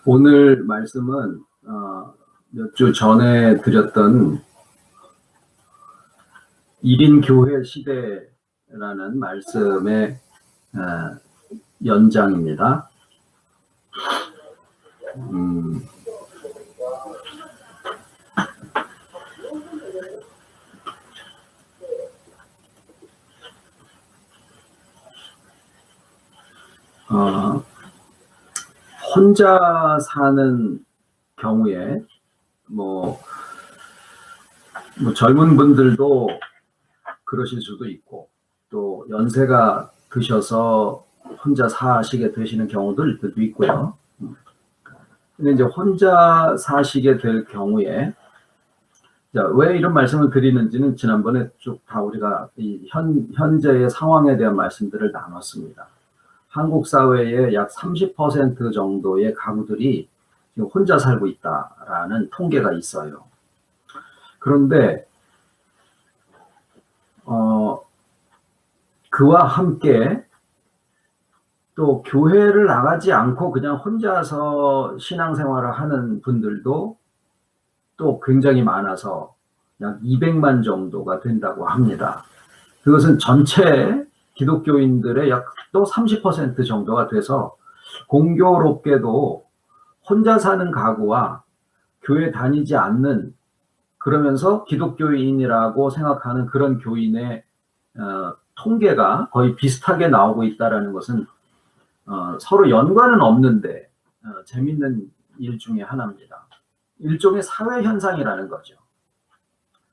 오늘 말씀은 몇 주 전에 드렸던 1인 교회 시대라는 말씀의 연장입니다. 혼자 사는 경우에 뭐 젊은 분들도 그러실 수도 있고, 또 연세가 드셔서 혼자 사시게 되시는 경우들도 있고요. 근데 이제 혼자 사시게 될 경우에, 왜 이런 말씀을 드리는지는 지난번에 쭉 다 우리가 이 현재의 상황에 대한 말씀들을 나눴습니다. 한국 사회의 약 30% 정도의 가구들이 지금 혼자 살고 있다라는 통계가 있어요. 그런데 그와 함께 또 교회를 나가지 않고 그냥 혼자서 신앙생활을 하는 분들도 또 굉장히 많아서 약 200만 정도가 된다고 합니다. 그것은 전체 기독교인들의 약 또 30% 정도가 돼서, 공교롭게도 혼자 사는 가구와 교회 다니지 않는, 그러면서 기독교인이라고 생각하는 그런 교인의 통계가 거의 비슷하게 나오고 있다는 것은 서로 연관은 없는데 재밌는 일 중에 하나입니다. 일종의 사회 현상이라는 거죠.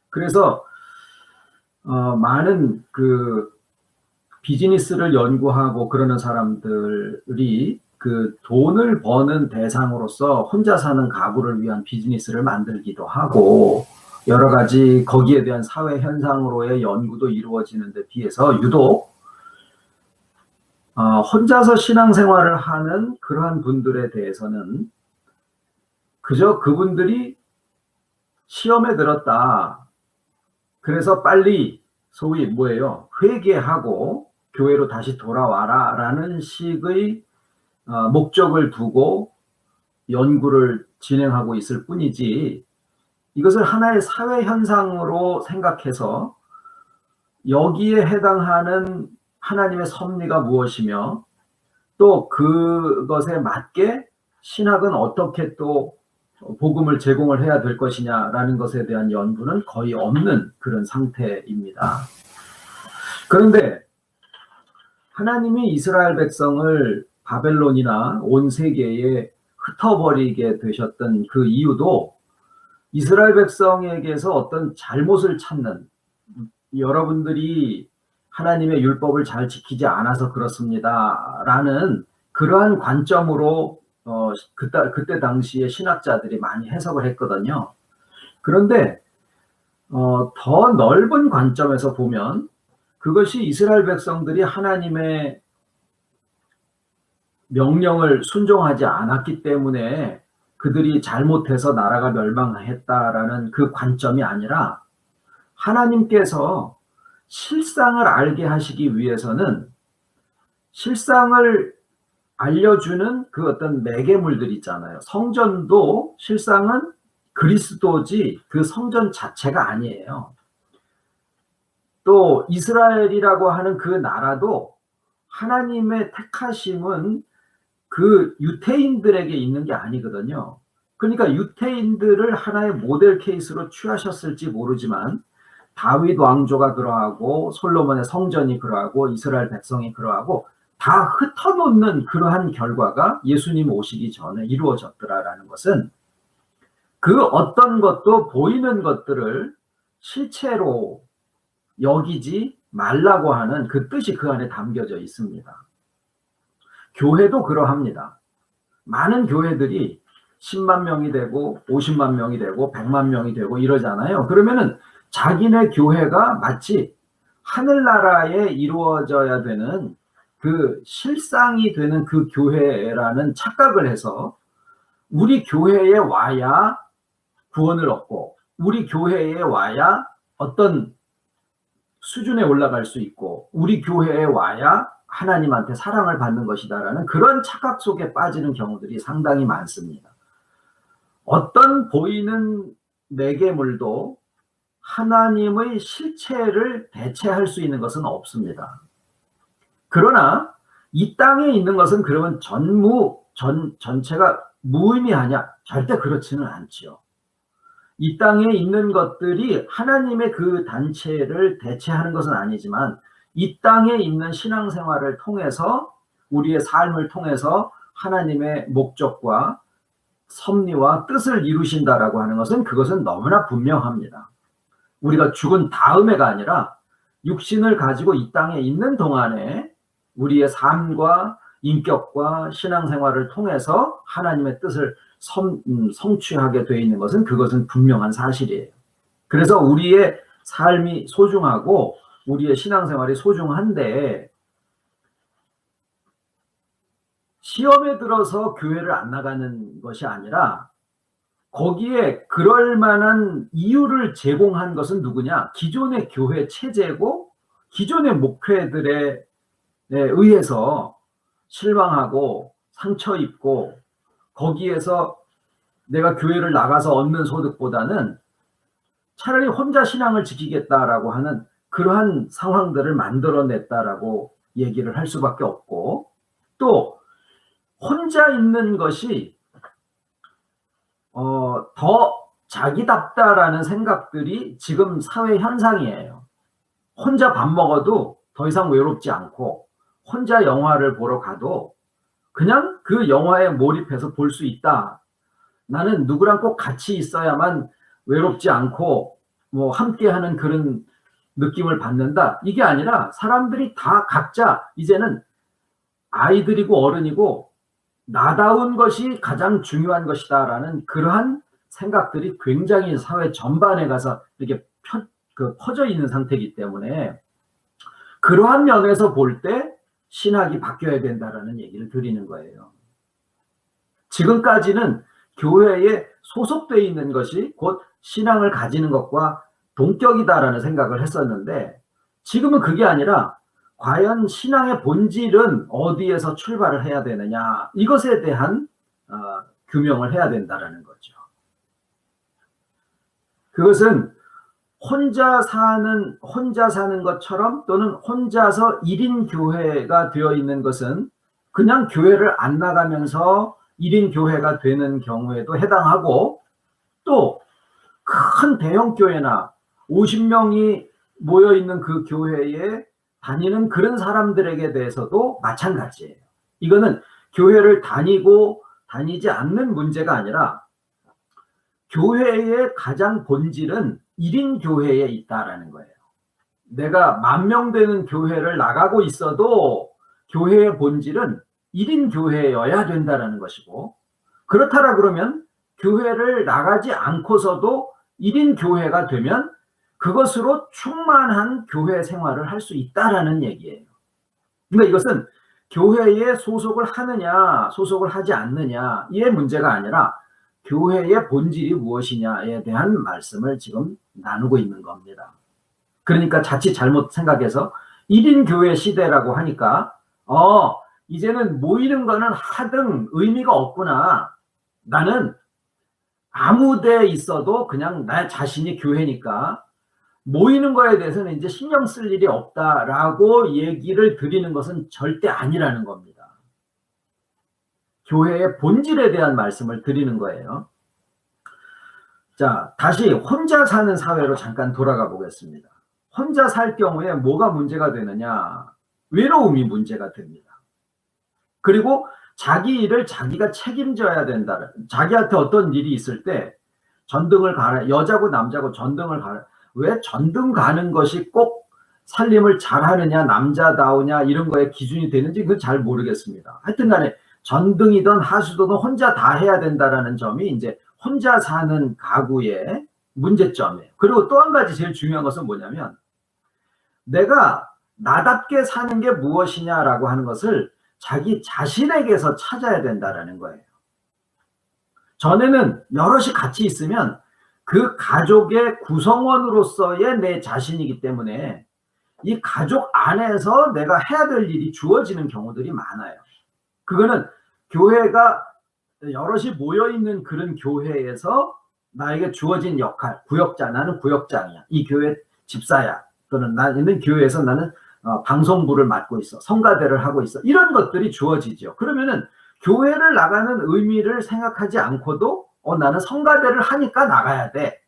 그래서 많은 비즈니스를 연구하고 그러는 사람들이 그 돈을 버는 대상으로서 혼자 사는 가구를 위한 비즈니스를 만들기도 하고, 여러 가지 거기에 대한 사회 현상으로의 연구도 이루어지는 데 비해서 유독 혼자서 신앙생활을 하는 그러한 분들에 대해서는 그저 그분들이 시험에 들었다, 그래서 빨리 소위 회개하고 교회로 다시 돌아와라 라는 식의 목적을 두고 연구를 진행하고 있을 뿐이지, 이것을 하나의 사회 현상으로 생각해서 여기에 해당하는 하나님의 섭리가 무엇이며 또 그것에 맞게 신학은 어떻게 또 복음을 제공을 해야 될 것이냐라는 것에 대한 연구는 거의 없는 그런 상태입니다. 그런데 하나님이 이스라엘 백성을 바벨론이나 온 세계에 흩어버리게 되셨던 그 이유도 이스라엘 백성에게서 어떤 잘못을 찾는, 여러분들이 하나님의 율법을 잘 지키지 않아서 그렇습니다 라는 그러한 관점으로 그때 당시에 신학자들이 많이 해석을 했거든요. 그런데 더 넓은 관점에서 보면 그것이 이스라엘 백성들이 하나님의 명령을 순종하지 않았기 때문에 그들이 잘못해서 나라가 멸망했다라는 그 관점이 아니라, 하나님께서 실상을 알게 하시기 위해서는 실상을 알려주는 그 어떤 매개물들 있잖아요. 성전도 실상은 그리스도지 그 성전 자체가 아니에요. 또 이스라엘이라고 하는 그 나라도 하나님의 택하심은 그 유태인들에게 있는 게 아니거든요. 그러니까 유태인들을 하나의 모델 케이스로 취하셨을지 모르지만, 다윗 왕조가 그러하고 솔로몬의 성전이 그러하고 이스라엘 백성이 그러하고 다 흩어놓는 그러한 결과가 예수님 오시기 전에 이루어졌더라라는 것은, 그 어떤 것도 보이는 것들을 실체로 여기지 말라고 하는 그 뜻이 그 안에 담겨져 있습니다. 교회도 그러합니다. 많은 교회들이 10만 명이 되고 50만 명이 되고 100만 명이 되고 이러잖아요. 그러면은 자기네 교회가 마치 하늘나라에 이루어져야 되는 그 실상이 되는 그 교회라는 착각을 해서, 우리 교회에 와야 구원을 얻고 우리 교회에 와야 어떤 수준에 올라갈 수 있고 우리 교회에 와야 하나님한테 사랑을 받는 것이다라는 그런 착각 속에 빠지는 경우들이 상당히 많습니다. 어떤 보이는 매개물도 하나님의 실체를 대체할 수 있는 것은 없습니다. 그러나 이 땅에 있는 것은 그러면 전체가 무의미하냐? 절대 그렇지는 않지요. 이 땅에 있는 것들이 하나님의 그 단체를 대체하는 것은 아니지만 이 땅에 있는 신앙생활을 통해서 우리의 삶을 통해서 하나님의 목적과 섭리와 뜻을 이루신다라고 하는 것은 그것은 너무나 분명합니다. 우리가 죽은 다음에가 아니라 육신을 가지고 이 땅에 있는 동안에 우리의 삶과 인격과 신앙생활을 통해서 하나님의 뜻을 성취하게 되어 있는 것은 그것은 분명한 사실이에요. 그래서 우리의 삶이 소중하고 우리의 신앙생활이 소중한데 시험에 들어서 교회를 안 나가는 것이 아니라 거기에 그럴 만한 이유를 제공한 것은 누구냐? 기존의 교회 체제고 기존의 목회들에 의해서 실망하고 상처 입고 거기에서 내가 교회를 나가서 얻는 소득보다는 차라리 혼자 신앙을 지키겠다라고 하는 그러한 상황들을 만들어냈다라고 얘기를 할 수밖에 없고, 또 혼자 있는 것이 더 자기답다라는 생각들이 지금 사회 현상이에요. 혼자 밥 먹어도 더 이상 외롭지 않고 혼자 영화를 보러 가도 그냥 그 영화에 몰입해서 볼 수 있다. 나는 누구랑 꼭 같이 있어야만 외롭지 않고 뭐 함께하는 그런 느낌을 받는다. 이게 아니라 사람들이 다 각자 이제는 아이들이고 어른이고 나다운 것이 가장 중요한 것이다라는 그러한 생각들이 굉장히 사회 전반에 가서 이렇게 퍼져 있는 상태이기 때문에 그러한 면에서 볼 때 신학이 바뀌어야 된다라는 얘기를 드리는 거예요. 지금까지는 교회에 소속되어 있는 것이 곧 신앙을 가지는 것과 동격이다라는 생각을 했었는데 지금은 그게 아니라 과연 신앙의 본질은 어디에서 출발을 해야 되느냐, 이것에 대한 규명을 해야 된다라는 거죠. 그것은 혼자 사는 것처럼 또는 혼자서 1인 교회가 되어 있는 것은 그냥 교회를 안 나가면서 1인 교회가 되는 경우에도 해당하고, 또 큰 대형 교회나 50명이 모여 있는 그 교회에 다니는 그런 사람들에게 대해서도 마찬가지예요. 이거는 교회를 다니고 다니지 않는 문제가 아니라 교회의 가장 본질은 1인 교회에 있다라는 거예요. 내가 10,000명 되는 교회를 나가고 있어도 교회의 본질은 1인 교회여야 된다라는 것이고, 그렇다라 그러면 교회를 나가지 않고서도 1인 교회가 되면 그것으로 충만한 교회 생활을 할 수 있다라는 얘기예요. 그러니까 이것은 교회에 소속을 하느냐 소속을 하지 않느냐 이의 문제가 아니라 교회의 본질이 무엇이냐에 대한 말씀을 지금 나누고 있는 겁니다. 그러니까 자칫 잘못 생각해서 1인 교회 시대라고 하니까 이제는 모이는 거는 하등 의미가 없구나. 나는 아무 데 있어도 그냥 나 자신이 교회니까 모이는 거에 대해서는 이제 신경 쓸 일이 없다라고 얘기를 드리는 것은 절대 아니라는 겁니다. 교회의 본질에 대한 말씀을 드리는 거예요. 자, 다시 혼자 사는 사회로 잠깐 돌아가 보겠습니다. 혼자 살 경우에 뭐가 문제가 되느냐? 외로움이 문제가 됩니다. 그리고 자기 일을 자기가 책임져야 된다. 자기한테 어떤 일이 있을 때 전등을 가라. 여자고 남자고 전등을 가라. 왜 전등 가는 것이 꼭 살림을 잘하느냐, 남자다우냐 이런 거에 기준이 되는지 그건 잘 모르겠습니다. 하여튼 간에 전등이든 하수도든 혼자 다 해야 된다라는 점이 이제 혼자 사는 가구의 문제점이에요. 그리고 또 한 가지 제일 중요한 것은 뭐냐면 내가 나답게 사는 게 무엇이냐라고 하는 것을 자기 자신에게서 찾아야 된다라는 거예요. 전에는 여럿이 같이 있으면 그 가족의 구성원으로서의 내 자신이기 때문에 이 가족 안에서 내가 해야 될 일이 주어지는 경우들이 많아요. 그거는 교회가 여럿이 모여있는 그런 교회에서 나에게 주어진 역할, 구역장, 나는 구역장이야. 이 교회 집사야. 또는 나 있는 교회에서 나는 방송부를 맡고 있어. 성가대를 하고 있어. 이런 것들이 주어지죠. 그러면은 교회를 나가는 의미를 생각하지 않고도 나는 성가대를 하니까 나가야 돼.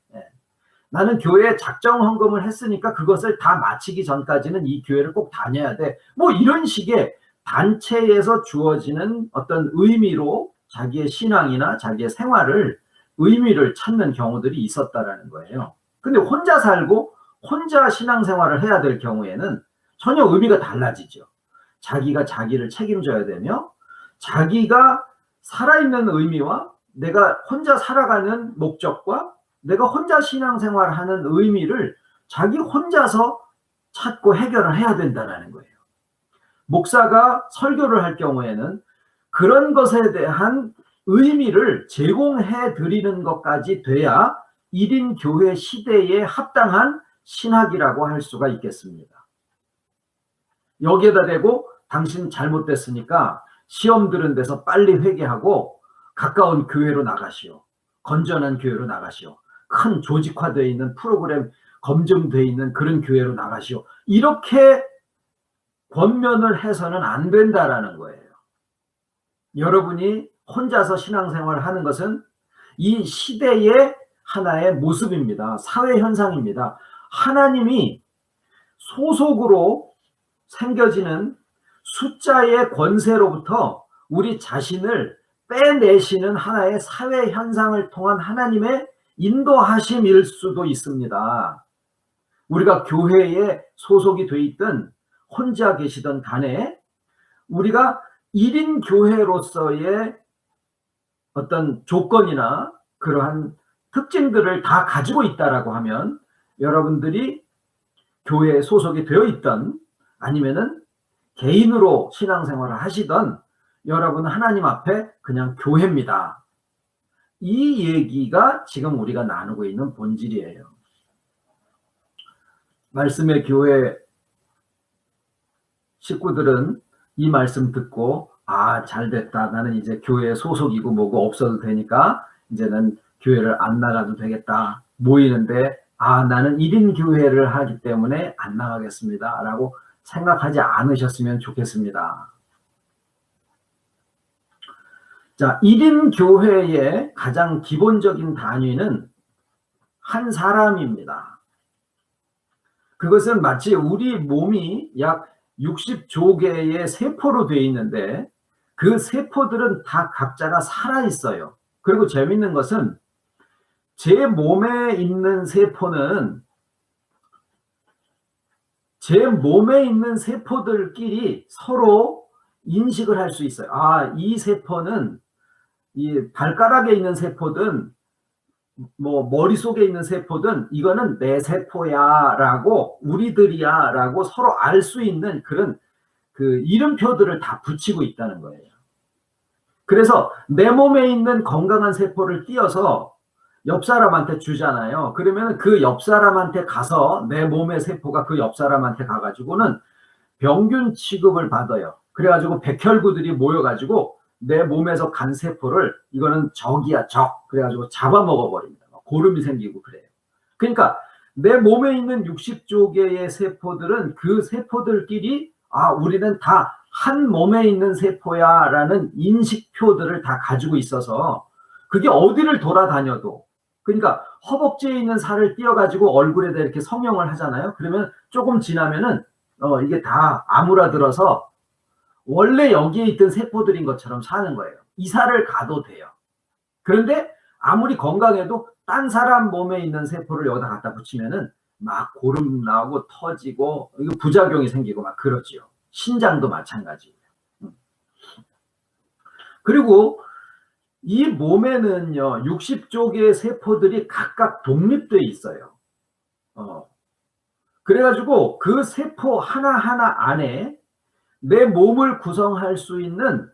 나는 교회에 작정 헌금을 했으니까 그것을 다 마치기 전까지는 이 교회를 꼭 다녀야 돼. 뭐 이런 식의 단체에서 주어지는 어떤 의미로 자기의 신앙이나 자기의 생활을 의미를 찾는 경우들이 있었다라는 거예요. 근데 혼자 살고 혼자 신앙생활을 해야 될 경우에는 전혀 의미가 달라지죠. 자기가 자기를 책임져야 되며 자기가 살아있는 의미와 내가 혼자 살아가는 목적과 내가 혼자 신앙생활하는 의미를 자기 혼자서 찾고 해결을 해야 된다는 거예요. 목사가 설교를 할 경우에는 그런 것에 대한 의미를 제공해 드리는 것까지 돼야 1인 교회 시대에 합당한 신학이라고 할 수가 있겠습니다. 여기에다 대고 당신 잘못됐으니까 시험 들은 데서 빨리 회개하고 가까운 교회로 나가시오. 건전한 교회로 나가시오. 큰 조직화되어 있는 프로그램 검증되어 있는 그런 교회로 나가시오. 이렇게 권면을 해서는 안 된다라는 거예요. 여러분이 혼자서 신앙생활을 하는 것은 이 시대의 하나의 모습입니다. 사회현상입니다. 하나님이 소속으로 생겨지는 숫자의 권세로부터 우리 자신을 빼내시는 하나의 사회현상을 통한 하나님의 인도하심일 수도 있습니다. 우리가 교회에 소속이 돼 있든 혼자 계시던 간에 우리가 1인 교회로서의 어떤 조건이나 그러한 특징들을 다 가지고 있다라고 하면 여러분들이 교회에 소속이 되어 있던 아니면은 개인으로 신앙생활을 하시던 여러분은 하나님 앞에 그냥 교회입니다. 이 얘기가 지금 우리가 나누고 있는 본질이에요. 말씀의 교회 식구들은 이 말씀 듣고 잘됐다. 나는 이제 교회에 소속이고 뭐고 없어도 되니까 이제는 교회를 안 나가도 되겠다. 모이는데 나는 1인 교회를 하기 때문에 안 나가겠습니다. 라고 생각하지 않으셨으면 좋겠습니다. 자, 1인 교회의 가장 기본적인 단위는 한 사람입니다. 그것은 마치 우리 몸이 약 60조 개의 세포로 되어 있는데 그 세포들은 다 각자가 살아있어요. 그리고 재밌는 것은 제 몸에 있는 세포는 제 몸에 있는 세포들끼리 서로 인식을 할 수 있어요. 이 세포는 이 발가락에 있는 세포든 뭐 머릿속에 있는 세포든 이거는 내 세포야 라고 우리들이야 라고 서로 알 수 있는 그런 그 이름표들을 다 붙이고 있다는 거예요. 그래서 내 몸에 있는 건강한 세포를 띄어서 옆 사람한테 주잖아요. 그러면 그 옆 사람한테 가서 내 몸의 세포가 그 옆 사람한테 가가지고는 병균 취급을 받아요. 그래가지고 백혈구들이 모여가지고 내 몸에서 간 세포를 이거는 적이야 적 그래가지고 잡아먹어버립니다. 고름이 생기고 그래요. 그러니까 내 몸에 있는 60조 개의 세포들은 그 세포들끼리 우리는 다 한 몸에 있는 세포야 라는 인식표들을 다 가지고 있어서 그게 어디를 돌아다녀도 그러니까 허벅지에 있는 살을 띄어가지고 얼굴에다 이렇게 성형을 하잖아요. 그러면 조금 지나면은 이게 다 아무라들어서 원래 여기에 있던 세포들인 것처럼 사는 거예요. 이사를 가도 돼요. 그런데 아무리 건강해도 딴 사람 몸에 있는 세포를 여기다 갖다 붙이면은 막 고름 나오고 터지고 이거 부작용이 생기고 막 그러지요. 신장도 마찬가지예요. 그리고 이 몸에는요 60조 개의 세포들이 각각 독립되어 있어요. 그래가지고 그 세포 하나하나 안에 내 몸을 구성할 수 있는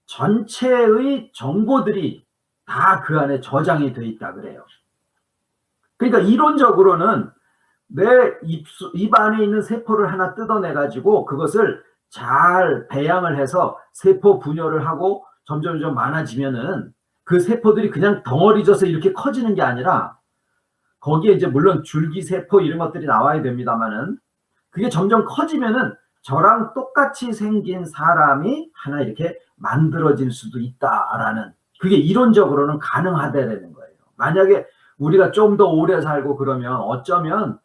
전체의 정보들이 다 그 안에 저장이 되어 있다 그래요. 그러니까 이론적으로는 내 입 안에 있는 세포를 하나 뜯어내가지고 그것을 잘 배양을 해서 세포 분열을 하고 점점 많아지면은 그 세포들이 그냥 덩어리져서 이렇게 커지는 게 아니라 거기에 이제 물론 줄기세포 이런 것들이 나와야 됩니다만은 그게 점점 커지면은 저랑 똑같이 생긴 사람이 하나 이렇게 만들어질 수도 있다라는, 그게 이론적으로는 가능하다라는 거예요. 만약에 우리가 좀 더 오래 살고 그러면 어쩌면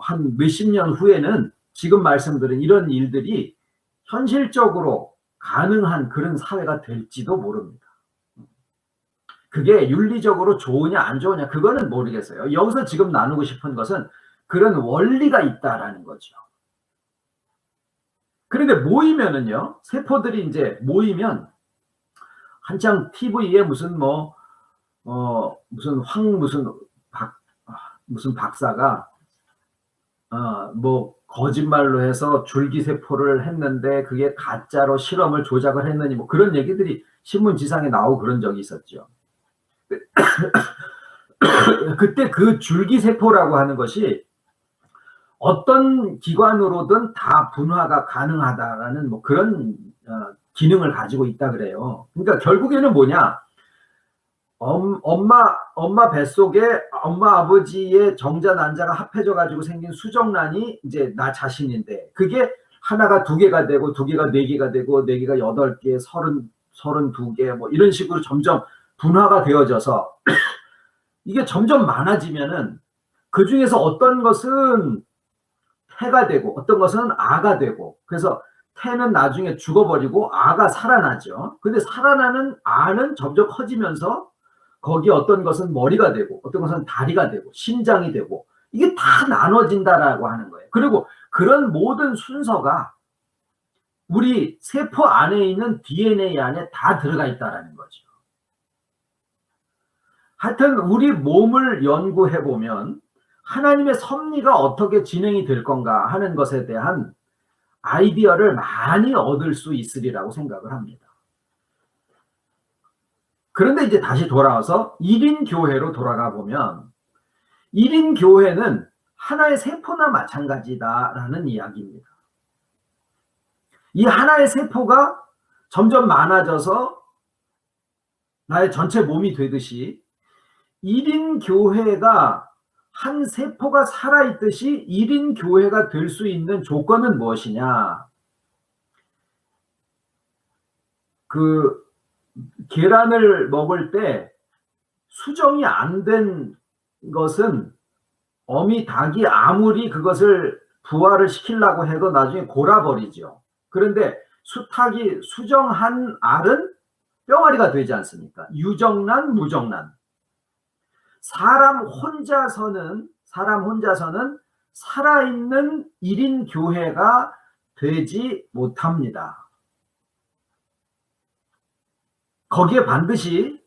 한 몇십 년 후에는 지금 말씀드린 이런 일들이 현실적으로 가능한 그런 사회가 될지도 모릅니다. 그게 윤리적으로 좋으냐 안 좋으냐 그거는 모르겠어요. 여기서 지금 나누고 싶은 것은 그런 원리가 있다라는 거죠. 그런데 모이면은요, 세포들이 이제 모이면 한창 TV에 무슨 무슨 박사가 거짓말로 해서 줄기세포를 했는데 그게 가짜로 실험을 조작을 했느니 뭐 그런 얘기들이 신문지상에 나오고 그런 적이 있었죠. 그때 그 줄기세포라고 하는 것이 어떤 기관으로든 다 분화가 가능하다라는 뭐 그런 기능을 가지고 있다 그래요. 그러니까 결국에는 뭐냐, 엄마 뱃속에 엄마 아버지의 정자 난자가 합해져 가지고 생긴 수정란이 이제 나 자신인데 그게 하나가 두 개가 되고 두 개가 네 개가 되고 네 개가 8개, 32개 뭐 이런 식으로 점점 분화가 되어져서 이게 점점 많아지면은 그 중에서 어떤 것은 태가 되고 어떤 것은 아가 되고, 그래서 태는 나중에 죽어버리고 아가 살아나죠. 근데 살아나는 아는 점점 커지면서 거기 어떤 것은 머리가 되고 어떤 것은 다리가 되고 심장이 되고 이게 다 나눠진다라고 하는 거예요. 그리고 그런 모든 순서가 우리 세포 안에 있는 DNA 안에 다 들어가 있다라는 거죠. 하여튼 우리 몸을 연구해 보면 하나님의 섭리가 어떻게 진행이 될 건가 하는 것에 대한 아이디어를 많이 얻을 수 있으리라고 생각을 합니다. 그런데 이제 다시 돌아와서 1인 교회로 돌아가 보면 1인 교회는 하나의 세포나 마찬가지다라는 이야기입니다. 이 하나의 세포가 점점 많아져서 나의 전체 몸이 되듯이 1인 교회가 한 세포가 살아있듯이 1인 교회가 될 수 있는 조건은 무엇이냐? 그 계란을 먹을 때 수정이 안 된 것은 어미 닭이 아무리 그것을 부화를 시키려고 해도 나중에 골아버리죠. 그런데 수탉이 수정한 알은 뿅아리가 되지 않습니까? 유정란, 무정란. 사람 혼자서는 살아있는 1인 교회가 되지 못합니다. 거기에 반드시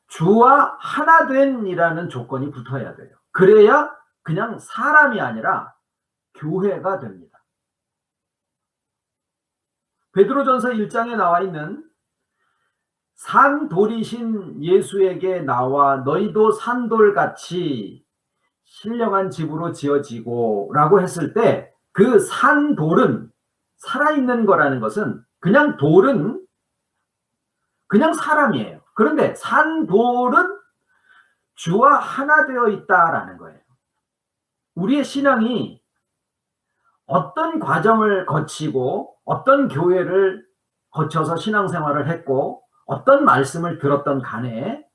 주와 하나 된이라는 조건이 붙어야 돼요. 그래야 그냥 사람이 아니라 교회가 됩니다. 베드로전서 1장에 나와 있는 산돌이신 예수에게 나와 너희도 산돌같이 신령한 집으로 지어지고 라고 했을 때 그 산돌은 살아있는 거라는 것은 그냥 돌은 그냥 사람이에요. 그런데 산돌은 주와 하나 되어 있다라는 거예요. 우리의 신앙이 어떤 과정을 거치고 어떤 교회를 거쳐서 신앙생활을 했고 어떤 말씀을 들었던 간에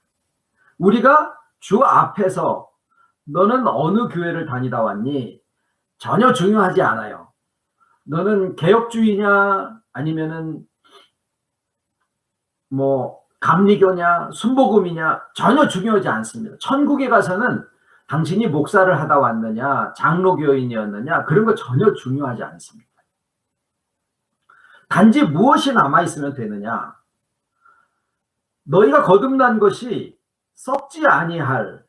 우리가 주 앞에서 너는 어느 교회를 다니다 왔니? 전혀 중요하지 않아요. 너는 개혁주의냐 아니면은 감리교냐 순복음이냐 전혀 중요하지 않습니다. 천국에 가서는 당신이 목사를 하다 왔느냐 장로교인이었느냐 그런 거 전혀 중요하지 않습니다. 단지 무엇이 남아있으면 되느냐, 너희가 거듭난 것이 썩지 아니할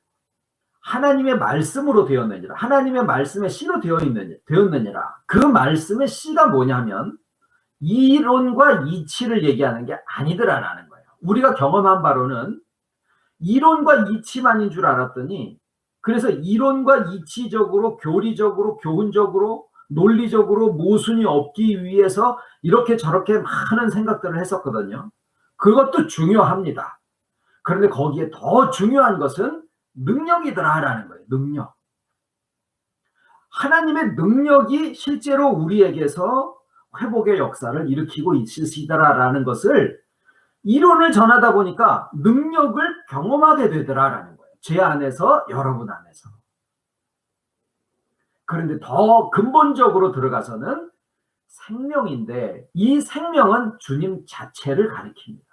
하나님의 말씀으로 되었느니라. 하나님의 말씀의 씨로 되었느니라. 그 말씀의 씨가 뭐냐면 이론과 이치를 얘기하는 게 아니더라라는 거예요. 우리가 경험한 바로는 이론과 이치만인 줄 알았더니 그래서 이론과 이치적으로, 교리적으로, 교훈적으로, 논리적으로 모순이 없기 위해서 이렇게 저렇게 많은 생각들을 했었거든요. 그것도 중요합니다. 그런데 거기에 더 중요한 것은 능력이더라라는 거예요. 능력. 하나님의 능력이 실제로 우리에게서 회복의 역사를 일으키고 있으시더라라는 것을 이론을 전하다 보니까 능력을 경험하게 되더라라는 거예요. 제 안에서, 여러분 안에서. 그런데 더 근본적으로 들어가서는 생명인데 이 생명은 주님 자체를 가리킵니다.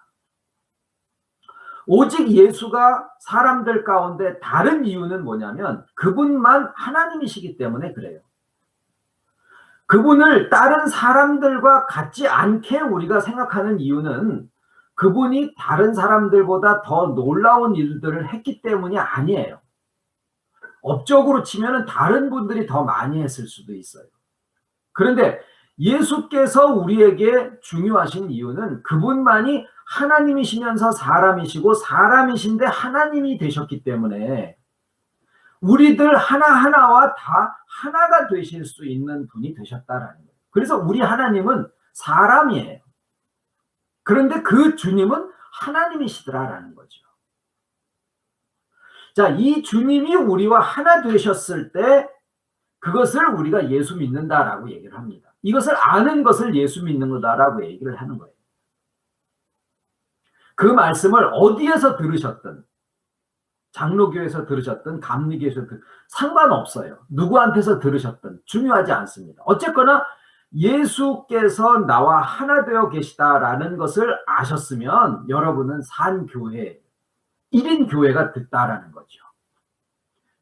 오직 예수가 사람들 가운데 다른 이유는 뭐냐면 그분만 하나님이시기 때문에 그래요. 그분을 다른 사람들과 같지 않게 우리가 생각하는 이유는 그분이 다른 사람들보다 더 놀라운 일들을 했기 때문이 아니에요. 업적으로 치면 다른 분들이 더 많이 했을 수도 있어요. 그런데 예수께서 우리에게 중요하신 이유는 그분만이 하나님이시면서 사람이시고 사람이신데 하나님이 되셨기 때문에 우리들 하나하나와 다 하나가 되실 수 있는 분이 되셨다라는 거예요. 그래서 우리 하나님은 사람이에요. 그런데 그 주님은 하나님이시더라라는 거죠. 자, 이 주님이 우리와 하나 되셨을 때 그것을 우리가 예수 믿는다라고 얘기를 합니다. 이것을 아는 것을 예수 믿는 거다라고 얘기를 하는 거예요. 그 말씀을 어디에서 들으셨든 장로교에서 들으셨든 감리교에서 상관없어요. 누구한테서 들으셨든 중요하지 않습니다. 어쨌거나 예수께서 나와 하나 되어 계시다라는 것을 아셨으면 여러분은 산 교회, 1인 교회가 됐다라는 거죠.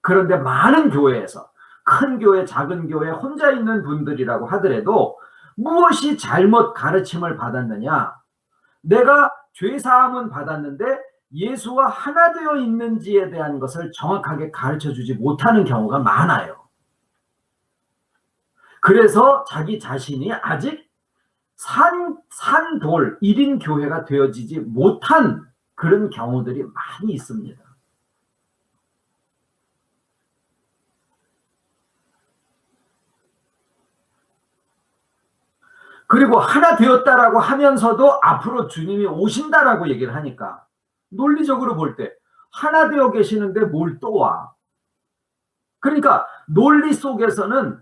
그런데 많은 교회에서 큰 교회, 작은 교회, 혼자 있는 분들이라고 하더라도 무엇이 잘못 가르침을 받았느냐? 내가 죄사함은 받았는데 예수와 하나 되어 있는지에 대한 것을 정확하게 가르쳐주지 못하는 경우가 많아요. 그래서 자기 자신이 아직 산돌 1인 교회가 되어지지 못한 그런 경우들이 많이 있습니다. 그리고 하나 되었다라고 하면서도 앞으로 주님이 오신다라고 얘기를 하니까 논리적으로 볼 때 하나 되어 계시는데 뭘 또 와? 그러니까 논리 속에서는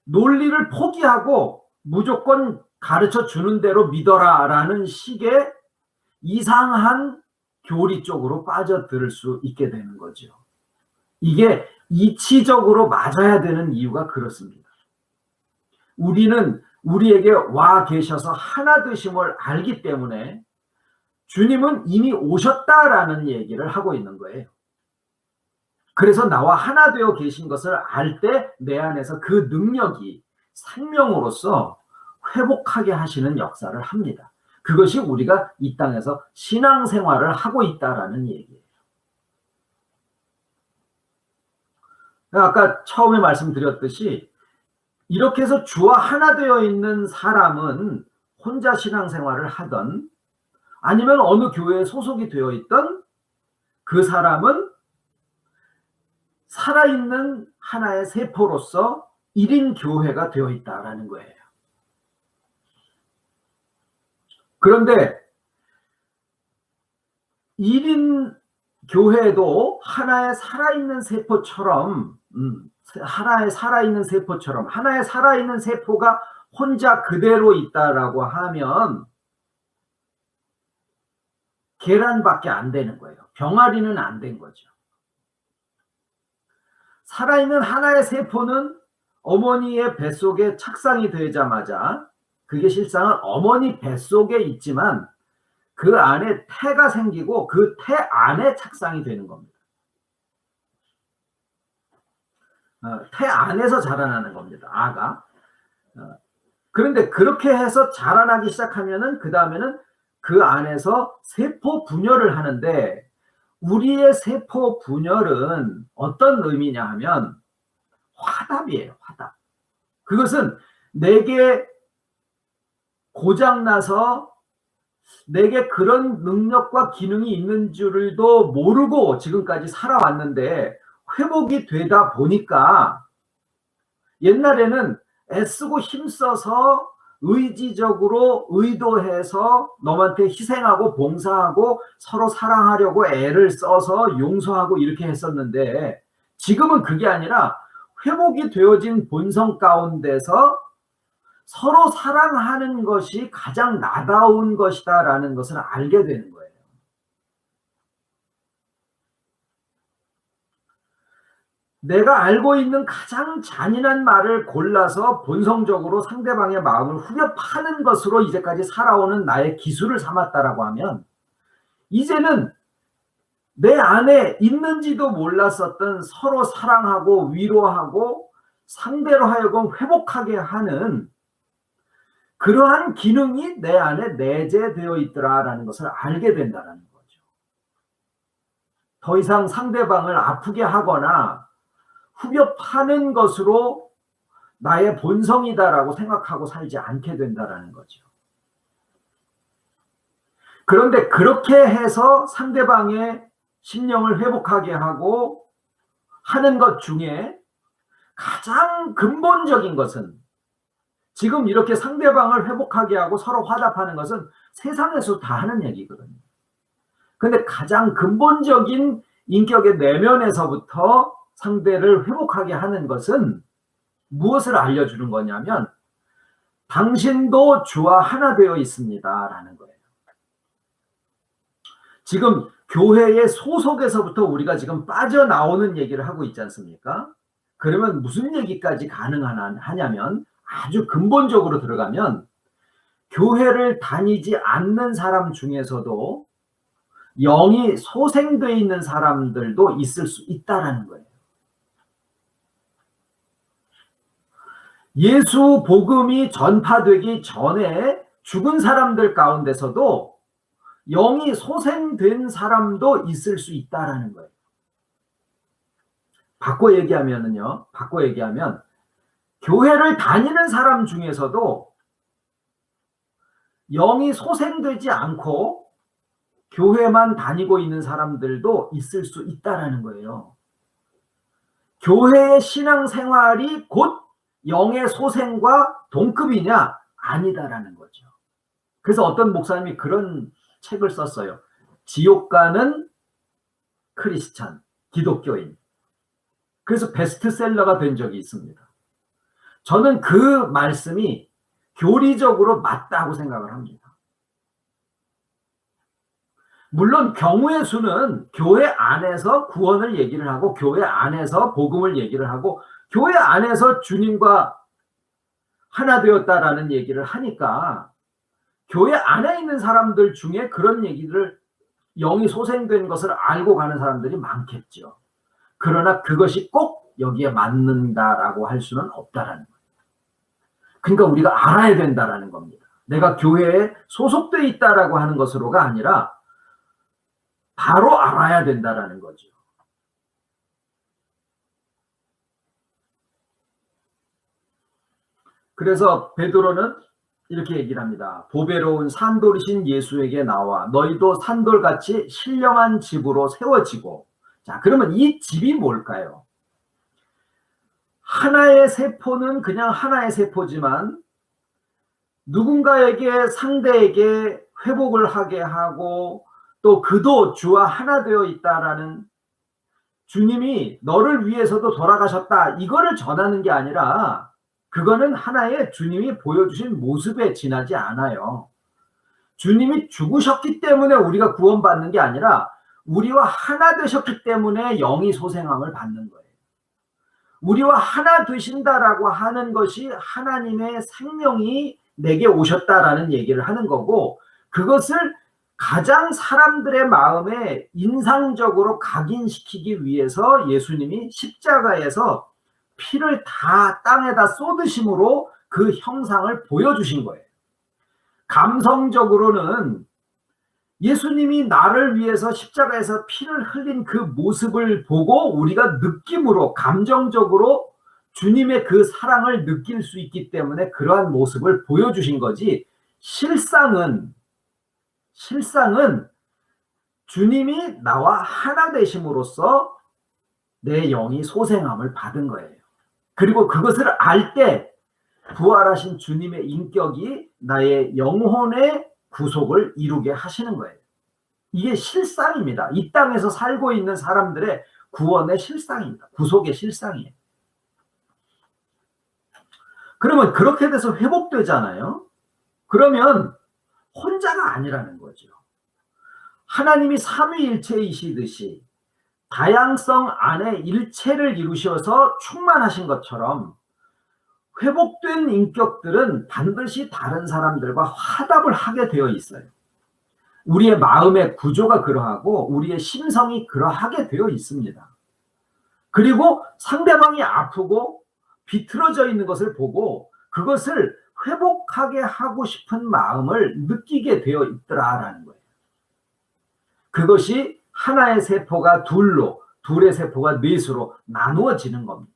논리를 포기하고 무조건 가르쳐 주는 대로 믿어라라는 식의 이상한 교리 쪽으로 빠져들 수 있게 되는 거죠. 이게 이치적으로 맞아야 되는 이유가 그렇습니다. 우리는 우리에게 와 계셔서 하나 되심을 알기 때문에 주님은 이미 오셨다라는 얘기를 하고 있는 거예요. 그래서 나와 하나 되어 계신 것을 알 때 내 안에서 그 능력이 생명으로서 회복하게 하시는 역사를 합니다. 그것이 우리가 이 땅에서 신앙생활을 하고 있다라는 얘기예요. 아까 처음에 말씀드렸듯이 이렇게 해서 주와 하나 되어 있는 사람은 혼자 신앙생활을 하던 아니면 어느 교회에 소속이 되어 있던 그 사람은 살아있는 하나의 세포로서 1인 교회가 되어 있다라는 거예요. 그런데 1인 교회도 하나의 살아있는 세포처럼 하나의 살아있는 세포처럼 하나의 살아있는 세포가 혼자 그대로 있다라고 하면 계란밖에 안 되는 거예요. 병아리는 안 된 거죠. 살아있는 하나의 세포는 어머니의 뱃속에 착상이 되자마자 그게 실상은 어머니 뱃속에 있지만 그 안에 태가 생기고 그 태 안에 착상이 되는 겁니다. 태 안에서 자라나는 겁니다. 아가. 그런데 그렇게 해서 자라나기 시작하면은 그 다음에는 그 안에서 세포 분열을 하는데 우리의 세포 분열은 어떤 의미냐 하면 화답이에요. 화답. 그것은 내게 고장나서 내게 그런 능력과 기능이 있는 줄도 모르고 지금까지 살아왔는데 회복이 되다 보니까 옛날에는 애쓰고 힘써서 의지적으로 의도해서 너한테 희생하고 봉사하고 서로 사랑하려고 애를 써서 용서하고 이렇게 했었는데 지금은 그게 아니라 회복이 되어진 본성 가운데서 서로 사랑하는 것이 가장 나다운 것이다라는 것을 알게 되는 거예요. 내가 알고 있는 가장 잔인한 말을 골라서 본성적으로 상대방의 마음을 후벼 파는 것으로 이제까지 살아오는 나의 기술을 삼았다라고 하면 이제는 내 안에 있는지도 몰랐었던 서로 사랑하고 위로하고 상대로 하여금 회복하게 하는 그러한 기능이 내 안에 내재되어 있더라라는 것을 알게 된다는 거죠. 더 이상 상대방을 아프게 하거나 후벼 파는 것으로 나의 본성이다라고 생각하고 살지 않게 된다라는 거죠. 그런데 그렇게 해서 상대방의 심령을 회복하게 하고 하는 것 중에 가장 근본적인 것은 지금 이렇게 상대방을 회복하게 하고 서로 화답하는 것은 세상에서 다 하는 얘기거든요. 근데 가장 근본적인 인격의 내면에서부터 상대를 회복하게 하는 것은 무엇을 알려주는 거냐면 당신도 주와 하나 되어 있습니다 라는 거예요. 지금 교회의 소속에서부터 우리가 지금 빠져나오는 얘기를 하고 있지 않습니까? 그러면 무슨 얘기까지 가능하냐면 아주 근본적으로 들어가면 교회를 다니지 않는 사람 중에서도 영이 소생되어 있는 사람들도 있을 수 있다라는 거예요. 예수 복음이 전파되기 전에 죽은 사람들 가운데서도 영이 소생된 사람도 있을 수 있다라는 거예요. 바꿔 얘기하면 교회를 다니는 사람 중에서도 영이 소생되지 않고 교회만 다니고 있는 사람들도 있을 수 있다라는 거예요. 교회의 신앙생활이 곧 영의 소생과 동급이냐? 아니다라는 거죠. 그래서 어떤 목사님이 그런 책을 썼어요. 지옥 가는 크리스찬, 기독교인. 그래서 베스트셀러가 된 적이 있습니다. 저는 그 말씀이 교리적으로 맞다고 생각을 합니다. 물론 경우의 수는 교회 안에서 구원을 얘기를 하고 교회 안에서 복음을 얘기를 하고 교회 안에서 주님과 하나 되었다라는 얘기를 하니까 교회 안에 있는 사람들 중에 그런 얘기를 영이 소생된 것을 알고 가는 사람들이 많겠죠. 그러나 그것이 꼭 여기에 맞는다라고 할 수는 없다라는 거예요. 그러니까 우리가 알아야 된다라는 겁니다. 내가 교회에 소속되어 있다라고 하는 것으로가 아니라 바로 알아야 된다라는 거죠. 그래서 베드로는 이렇게 얘기를 합니다. 보배로운 산돌이신 예수에게 나와 너희도 산돌같이 신령한 집으로 세워지고. 자, 그러면 이 집이 뭘까요? 하나의 세포는 그냥 하나의 세포지만 누군가에게 상대에게 회복을 하게 하고 또 그도 주와 하나 되어 있다라는 주님이 너를 위해서도 돌아가셨다 이거를 전하는 게 아니라 그거는 하나의 주님이 보여주신 모습에 지나지 않아요. 주님이 죽으셨기 때문에 우리가 구원받는 게 아니라 우리와 하나 되셨기 때문에 영이 소생함을 받는 거예요. 우리와 하나 되신다라고 하는 것이 하나님의 생명이 내게 오셨다라는 얘기를 하는 거고 그것을 가장 사람들의 마음에 인상적으로 각인시키기 위해서 예수님이 십자가에서 피를 다 땅에다 쏟으심으로 그 형상을 보여주신 거예요. 감성적으로는 예수님이 나를 위해서 십자가에서 피를 흘린 그 모습을 보고 우리가 느낌으로 감정적으로 주님의 그 사랑을 느낄 수 있기 때문에 그러한 모습을 보여주신 거지 실상은 주님이 나와 하나 되심으로써 내 영이 소생함을 받은 거예요. 그리고 그것을 알 때 부활하신 주님의 인격이 나의 영혼의 구속을 이루게 하시는 거예요. 이게 실상입니다. 이 땅에서 살고 있는 사람들의 구원의 실상입니다. 구속의 실상이에요. 그러면 그렇게 돼서 회복되잖아요. 그러면 혼자가 아니라는 거죠. 하나님이 삼위일체이시듯이 다양성 안에 일체를 이루셔서 충만하신 것처럼 회복된 인격들은 반드시 다른 사람들과 화답을 하게 되어 있어요. 우리의 마음의 구조가 그러하고 우리의 심성이 그러하게 되어 있습니다. 그리고 상대방이 아프고 비틀어져 있는 것을 보고 그것을 회복하게 하고 싶은 마음을 느끼게 되어 있더라라는 거예요. 그것이 하나의 세포가 둘로, 둘의 세포가 넷으로 나누어지는 겁니다.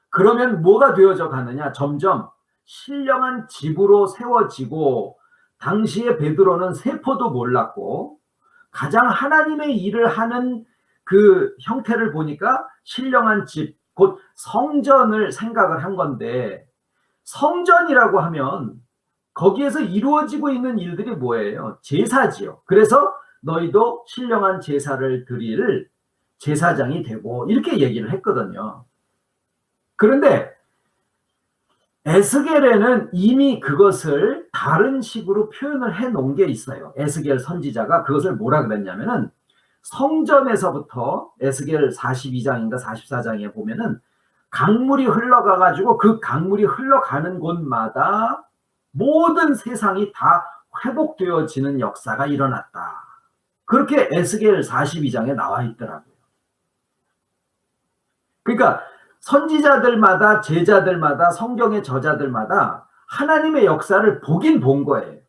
그러면 뭐가 되어져 가느냐? 점점 신령한 집으로 세워지고, 당시에 베드로는 세포도 몰랐고 가장 하나님의 일을 하는 그 형태를 보니까 신령한 집, 곧 성전을 생각을 한 건데, 성전이라고 하면 거기에서 이루어지고 있는 일들이 뭐예요? 제사지요. 그래서 너희도 신령한 제사를 드릴 제사장이 되고 이렇게 얘기를 했거든요. 그런데 에스겔에는 이미 그것을 다른 식으로 표현을 해 놓은 게 있어요. 에스겔 선지자가 그것을 뭐라 그랬냐면은, 성전에서부터 에스겔 42장인가 44장에 보면은 강물이 흘러가 가지고 그 강물이 흘러가는 곳마다 모든 세상이 다 회복되어지는 역사가 일어났다. 그렇게 에스겔 42장에 나와 있더라고요. 그러니까 선지자들마다, 제자들마다, 성경의 저자들마다 하나님의 역사를 보긴 본 거예요.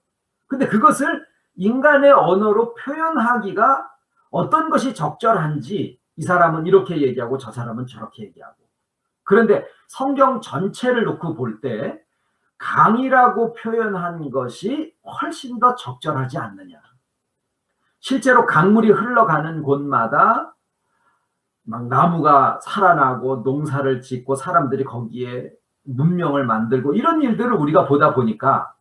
근데 그것을 인간의 언어로 표현하기가 어떤 것이 적절한지, 이 사람은 이렇게 얘기하고 저 사람은 저렇게 얘기하고. 그런데 성경 전체를 놓고 볼 때 강이라고 표현한 것이 훨씬 더 적절하지 않느냐. 실제로 강물이 흘러가는 곳마다 막 나무가 살아나고 농사를 짓고 사람들이 거기에 문명을 만들고 이런 일들을 우리가 보다 보니까,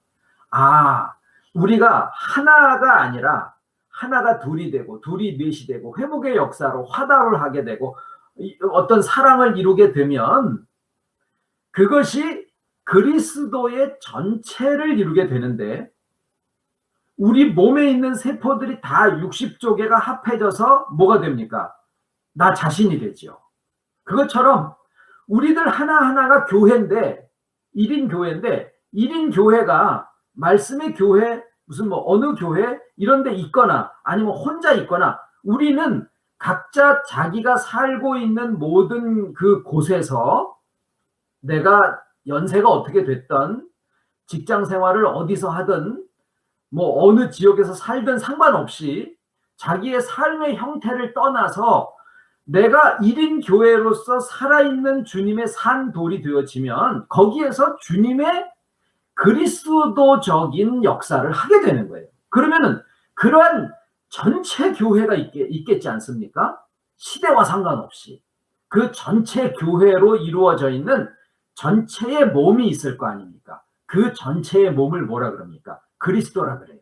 우리가 하나가 아니라 하나가 둘이 되고 둘이 넷이 되고 회복의 역사로 화답을 하게 되고 어떤 사랑을 이루게 되면 그것이 그리스도의 전체를 이루게 되는데, 우리 몸에 있는 세포들이 다 60조개가 합해져서 뭐가 됩니까? 나 자신이 되죠. 그것처럼 우리들 하나하나가 교회인데, 1인 교회인데, 1인 교회가 말씀의 교회, 무슨 뭐 어느 교회 이런 데 있거나 아니면 혼자 있거나, 우리는 각자 자기가 살고 있는 모든 그 곳에서 내가 연세가 어떻게 됐든 직장 생활을 어디서 하든 뭐 어느 지역에서 살든 상관없이 자기의 삶의 형태를 떠나서 내가 1인 교회로서 살아있는 주님의 산돌이 되어지면 거기에서 주님의 그리스도적인 역사를 하게 되는 거예요. 그러면은 그러한 전체 교회가 있겠지 않습니까? 시대와 상관없이 그 전체 교회로 이루어져 있는 전체의 몸이 있을 거 아닙니까? 그 전체의 몸을 뭐라 그럽니까? 그리스도라 그래요.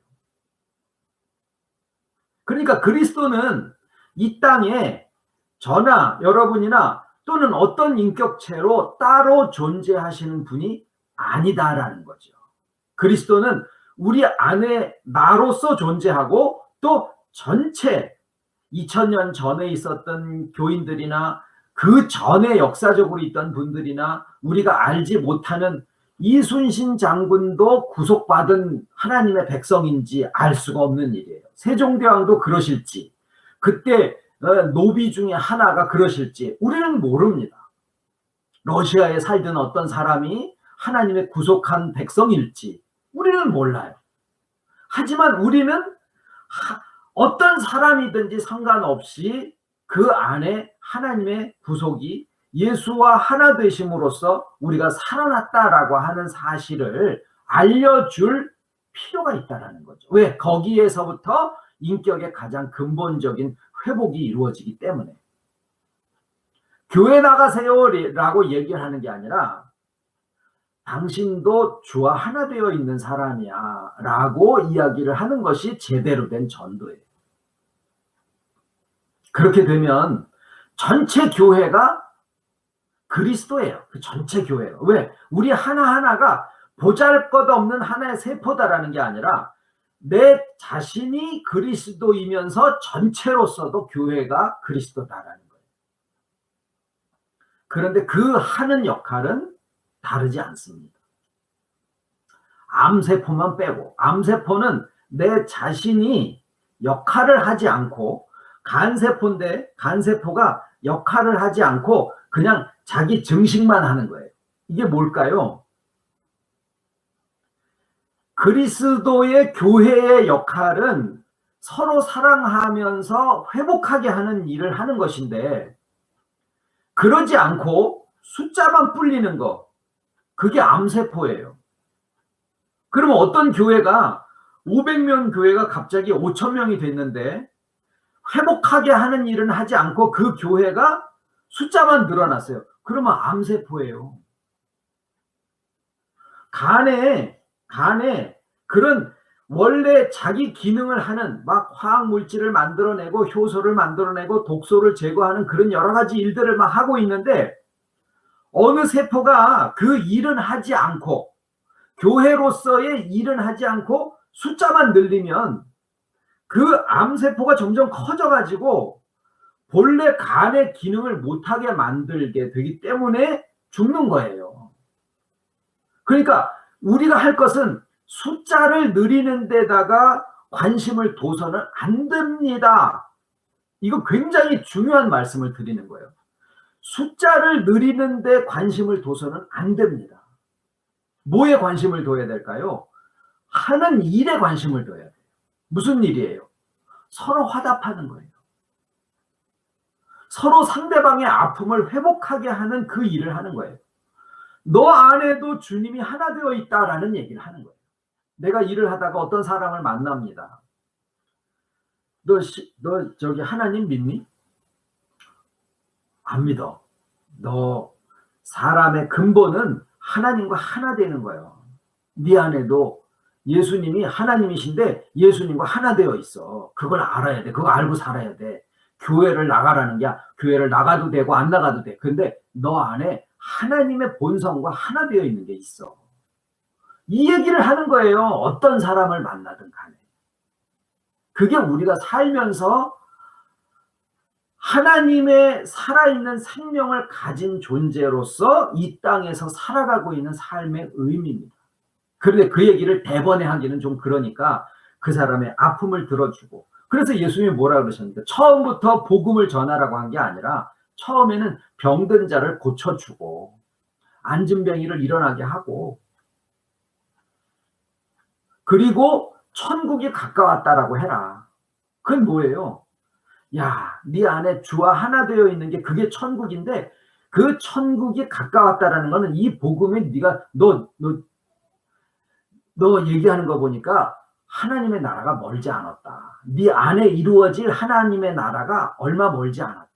그러니까 그리스도는 이 땅에 저나 여러분이나 또는 어떤 인격체로 따로 존재하시는 분이 아니다라는 거죠. 그리스도는 우리 안에 나로서 존재하고, 또 전체 2000년 전에 있었던 교인들이나 그 전에 역사적으로 있던 분들이나 우리가 알지 못하는 이순신 장군도 구속받은 하나님의 백성인지 알 수가 없는 일이에요. 세종대왕도 그러실지, 그때 노비 중에 하나가 그러실지 우리는 모릅니다. 러시아에 살던 어떤 사람이 하나님의 구속한 백성일지 우리는 몰라요. 하지만 우리는 어떤 사람이든지 상관없이 그 안에 하나님의 구속이 예수와 하나 되심으로써 우리가 살아났다라고 하는 사실을 알려줄 필요가 있다는 거죠. 왜? 거기에서부터 인격의 가장 근본적인 회복이 이루어지기 때문에. 교회 나가세요라고 얘기를 하는 게 아니라 당신도 주와 하나 되어 있는 사람이야 라고 이야기를 하는 것이 제대로 된 전도예요. 그렇게 되면 전체 교회가 그리스도예요. 그 전체 교회예요. 왜? 우리 하나하나가 보잘것없는 하나의 세포다라는 게 아니라 내 자신이 그리스도이면서 전체로서도 교회가 그리스도다라는 거예요. 그런데 그 하는 역할은 다르지 않습니다. 암세포만 빼고, 암세포는 내 자신이 역할을 하지 않고, 간세포인데 간세포가 역할을 하지 않고 그냥 자기 증식만 하는 거예요. 이게 뭘까요? 그리스도의 교회의 역할은 서로 사랑하면서 회복하게 하는 일을 하는 것인데, 그러지 않고 숫자만 불리는 거, 그게 암세포예요. 그러면 어떤 교회가 500명 교회가 갑자기 5,000명이 됐는데 회복하게 하는 일은 하지 않고 그 교회가 숫자만 늘어났어요. 그러면 암세포예요. 간에 그런 원래 자기 기능을 하는 막 화학물질을 만들어내고 효소를 만들어내고 독소를 제거하는 그런 여러 가지 일들을 막 하고 있는데, 어느 세포가 그 일은 하지 않고 교회로서의 일은 하지 않고 숫자만 늘리면 그 암세포가 점점 커져가지고 본래 간의 기능을 못하게 만들게 되기 때문에 죽는 거예요. 그러니까 우리가 할 것은 숫자를 늘리는 데다가 관심을 둬서는 안 됩니다. 이거 굉장히 중요한 말씀을 드리는 거예요. 숫자를 늘리는 데 관심을 둬서는 안 됩니다. 뭐에 관심을 둬야 될까요? 하는 일에 관심을 둬야 돼요. 무슨 일이에요? 서로 화답하는 거예요. 서로 상대방의 아픔을 회복하게 하는 그 일을 하는 거예요. 너 안에도 주님이 하나 되어 있다라는 얘기를 하는 거예요. 내가 일을 하다가 어떤 사람을 만납니다. 너 저기 하나님 믿니? 안 믿어. 너 사람의 근본은 하나님과 하나 되는 거예요. 네 안에도 예수님이 하나님이신데 예수님과 하나 되어 있어. 그걸 알아야 돼. 그거 알고 살아야 돼. 교회를 나가라는 게 교회를 나가도 되고 안 나가도 돼. 근데 너 안에 하나님의 본성과 하나 되어 있는 게 있어. 이 얘기를 하는 거예요. 어떤 사람을 만나든 간에. 그게 우리가 살면서 하나님의 살아있는 생명을 가진 존재로서 이 땅에서 살아가고 있는 삶의 의미입니다. 그런데 그 얘기를 대번에 하기는 좀 그러니까 그 사람의 아픔을 들어주고, 그래서 예수님이 뭐라 그러셨는데, 처음부터 복음을 전하라고 한 게 아니라 처음에는 병든 자를 고쳐주고 앉은 병이를 일어나게 하고, 그리고 천국이 가까웠다라고 해라. 그건 뭐예요? 야, 네 안에 주와 하나 되어 있는 게 그게 천국인데, 그 천국이 가까웠다라는 거는 이 복음에 네가 너 얘기하는 거 보니까 하나님의 나라가 멀지 않았다. 네 안에 이루어질 하나님의 나라가 얼마 멀지 않았다.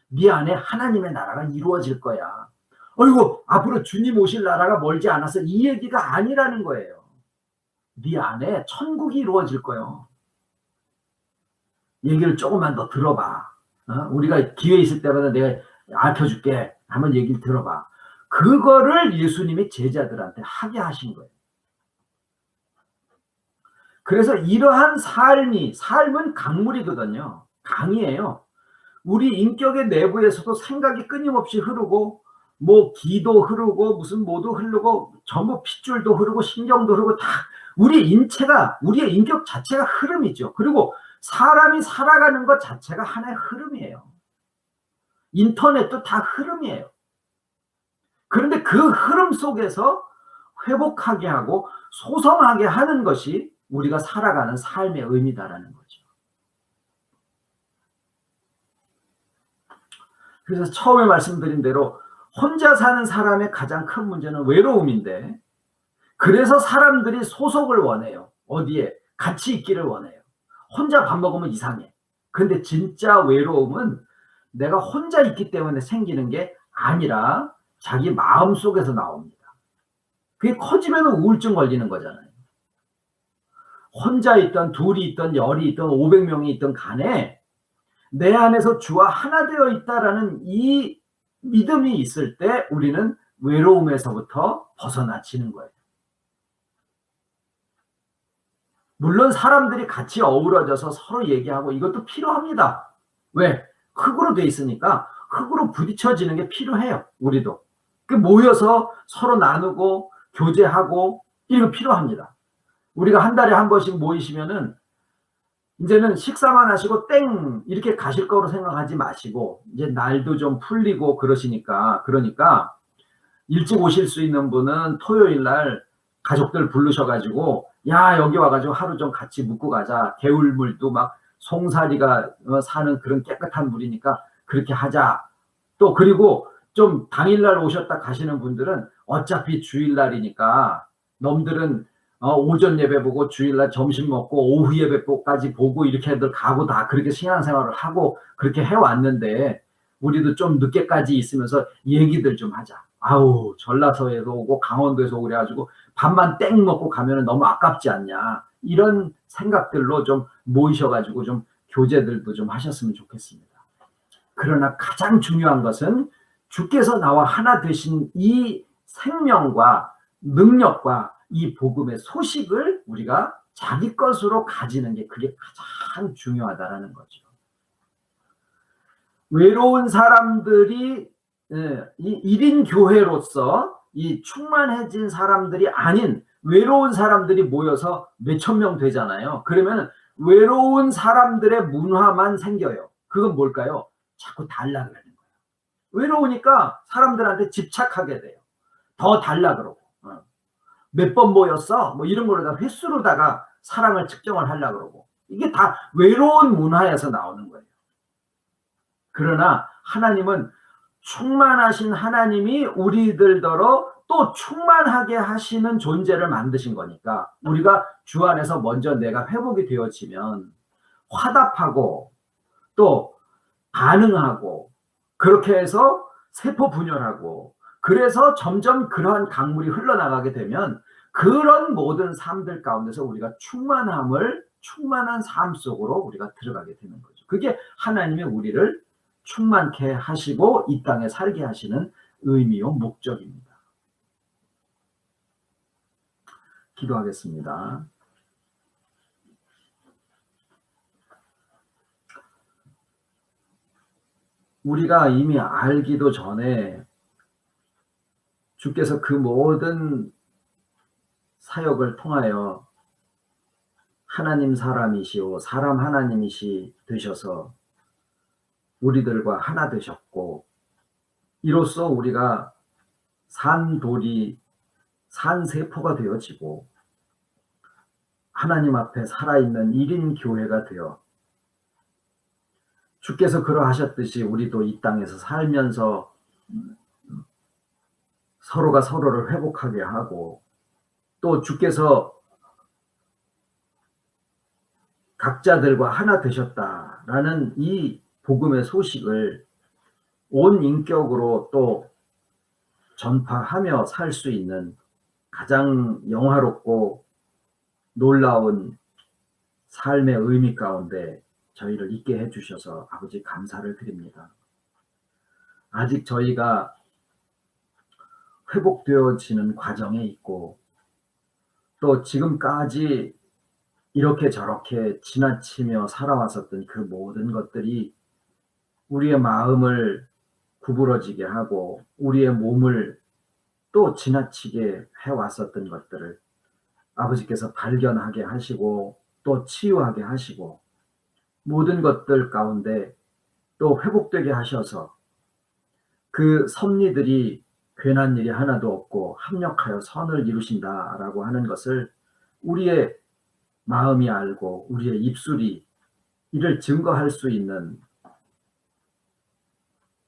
네 안에 하나님의 나라가 이루어질 거야. 어이구, 앞으로 주님 오실 나라가 멀지 않았어. 이 얘기가 아니라는 거예요. 네 안에 천국이 이루어질 거예요. 얘기를 조금만 더 들어봐. 우리가 기회 있을 때마다 내가 알려줄게. 한번 얘기를 들어봐. 그거를 예수님이 제자들한테 하게 하신 거예요. 그래서 이러한 삶은 강물이거든요. 강이에요. 우리 인격의 내부에서도 생각이 끊임없이 흐르고, 뭐 기도 흐르고 무슨 뭐도 흐르고 전부 핏줄도 흐르고 신경도 흐르고, 다 우리의 인격 자체가 흐름이죠. 그리고 사람이 살아가는 것 자체가 하나의 흐름이에요. 인터넷도 다 흐름이에요. 그런데 그 흐름 속에서 회복하게 하고 소성하게 하는 것이 우리가 살아가는 삶의 의미다라는 거죠. 그래서 처음에 말씀드린 대로 혼자 사는 사람의 가장 큰 문제는 외로움인데, 그래서 사람들이 소속을 원해요. 어디에? 같이 있기를 원해요. 혼자 밥 먹으면 이상해. 근데 진짜 외로움은 내가 혼자 있기 때문에 생기는 게 아니라 자기 마음 속에서 나옵니다. 그게 커지면 우울증 걸리는 거잖아요. 혼자 있던 둘이 있던 열이 있던 500명이 있던 간에 내 안에서 주와 하나 되어 있다라는 이 믿음이 있을 때 우리는 외로움에서부터 벗어나지는 거예요. 물론 사람들이 같이 어우러져서 서로 얘기하고 이것도 필요합니다. 왜? 흙으로 돼 있으니까 흙으로 부딪혀지는 게 필요해요. 우리도. 모여서 서로 나누고 교제하고 이거 필요합니다. 우리가 한 달에 한 번씩 모이시면은 이제는 식사만 하시고 땡 이렇게 가실 거로 생각하지 마시고 이제 날도 좀 풀리고 그러니까 일찍 오실 수 있는 분은 토요일 날 가족들 부르셔가지고 야 여기 와가지고 하루 좀 같이 묵고 가자. 개울물도 막 송사리가 사는 그런 깨끗한 물이니까 그렇게 하자. 또 그리고 좀 당일날 오셨다 가시는 분들은 어차피 주일날이니까 놈들은 오전 예배 보고 주일날 점심 먹고 오후 예배까지 보고 이렇게들 가고 다 그렇게 신앙생활을 하고 그렇게 해왔는데 우리도 좀 늦게까지 있으면서 얘기들 좀 하자. 아우 전라서에서 오고 강원도에서 오고 그래가지고 밥만 땡 먹고 가면 너무 아깝지 않냐. 이런 생각들로 좀 모이셔가지고 좀 교제들도 좀 하셨으면 좋겠습니다. 그러나 가장 중요한 것은 주께서 나와 하나 되신 이 생명과 능력과 이 복음의 소식을 우리가 자기 것으로 가지는 게 그게 가장 중요하다라는 거죠. 외로운 사람들이 이 1인 교회로서 이 충만해진 사람들이 아닌 외로운 사람들이 모여서 몇천 명 되잖아요. 그러면 외로운 사람들의 문화만 생겨요. 그건 뭘까요? 자꾸 달라 그러는 거예요. 외로우니까 사람들한테 집착하게 돼요. 더 달라 그러고. 몇 번 모였어? 뭐 이런 걸로다 횟수로다가 사랑을 측정을 하려고 그러고. 이게 다 외로운 문화에서 나오는 거예요. 그러나 하나님은 충만하신 하나님이 우리들더러 또 충만하게 하시는 존재를 만드신 거니까 우리가 주 안에서 먼저 내가 회복이 되어지면 화답하고 또 반응하고 그렇게 해서 세포 분열하고 그래서 점점 그러한 강물이 흘러나가게 되면 그런 모든 삶들 가운데서 우리가 충만한 삶 속으로 우리가 들어가게 되는 거죠. 그게 하나님이 우리를 충만케 하시고 이 땅에 살게 하시는 의미요 목적입니다. 기도하겠습니다. 우리가 이미 알기도 전에 주께서 그 모든 사역을 통하여 하나님 사람이시오 사람 하나님이시 되셔서 우리들과 하나 되셨고 이로써 우리가 산돌이 산세포가 되어지고 하나님 앞에 살아있는 1인 교회가 되어 주께서 그러하셨듯이 우리도 이 땅에서 살면서 서로가 서로를 회복하게 하고 또 주께서 각자들과 하나 되셨다라는 이 복음의 소식을 온 인격으로 또 전파하며 살 수 있는 가장 영화롭고 놀라운 삶의 의미 가운데 저희를 있게 해주셔서 아버지 감사를 드립니다. 아직 저희가 회복되어지는 과정에 있고 또 지금까지 이렇게 저렇게 지나치며 살아왔었던 그 모든 것들이 우리의 마음을 구부러지게 하고 우리의 몸을 또 지나치게 해왔었던 것들을 아버지께서 발견하게 하시고 또 치유하게 하시고 모든 것들 가운데 또 회복되게 하셔서 그 섭리들이 괜한 일이 하나도 없고 합력하여 선을 이루신다라고 하는 것을 우리의 마음이 알고 우리의 입술이 이를 증거할 수 있는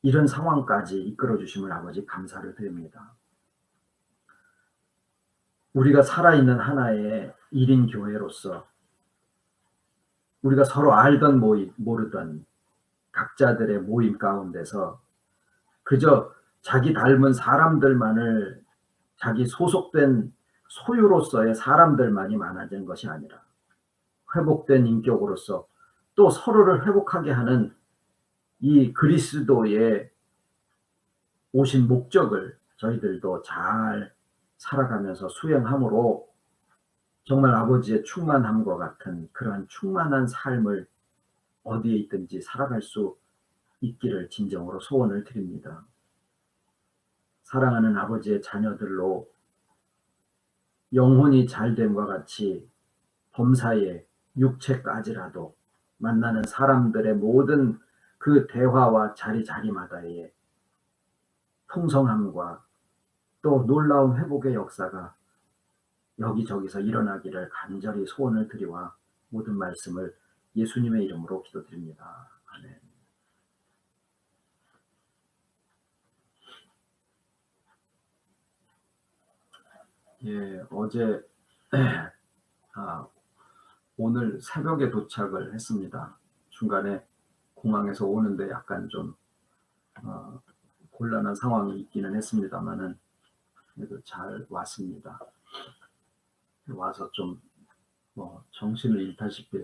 이런 상황까지 이끌어 주심을 아버지 감사를 드립니다. 우리가 살아있는 하나의 1인 교회로서 우리가 서로 알던 모르던 각자들의 모임 가운데서 그저 자기 닮은 사람들만을, 자기 소속된 소유로서의 사람들만이 많아진 것이 아니라 회복된 인격으로서 또 서로를 회복하게 하는 이 그리스도의 오신 목적을 저희들도 잘 살아가면서 수행함으로 정말 아버지의 충만함과 같은 그러한 충만한 삶을 어디에 있든지 살아갈 수 있기를 진정으로 소원을 드립니다. 사랑하는 아버지의 자녀들로 영혼이 잘됨과 같이 범사에 육체까지라도 만나는 사람들의 모든 그 대화와 자리자리마다의 풍성함과 또 놀라운 회복의 역사가 여기저기서 일어나기를 간절히 소원을 드리와 모든 말씀을 예수님의 이름으로 기도드립니다. 아멘. 예, 어제 오늘 새벽에 도착을 했습니다. 중간에 공항에서 오는데 약간 좀 곤란한 상황이 있기는 했습니다만은 그래도 잘 왔습니다. 와서 좀 정신을 잃다시피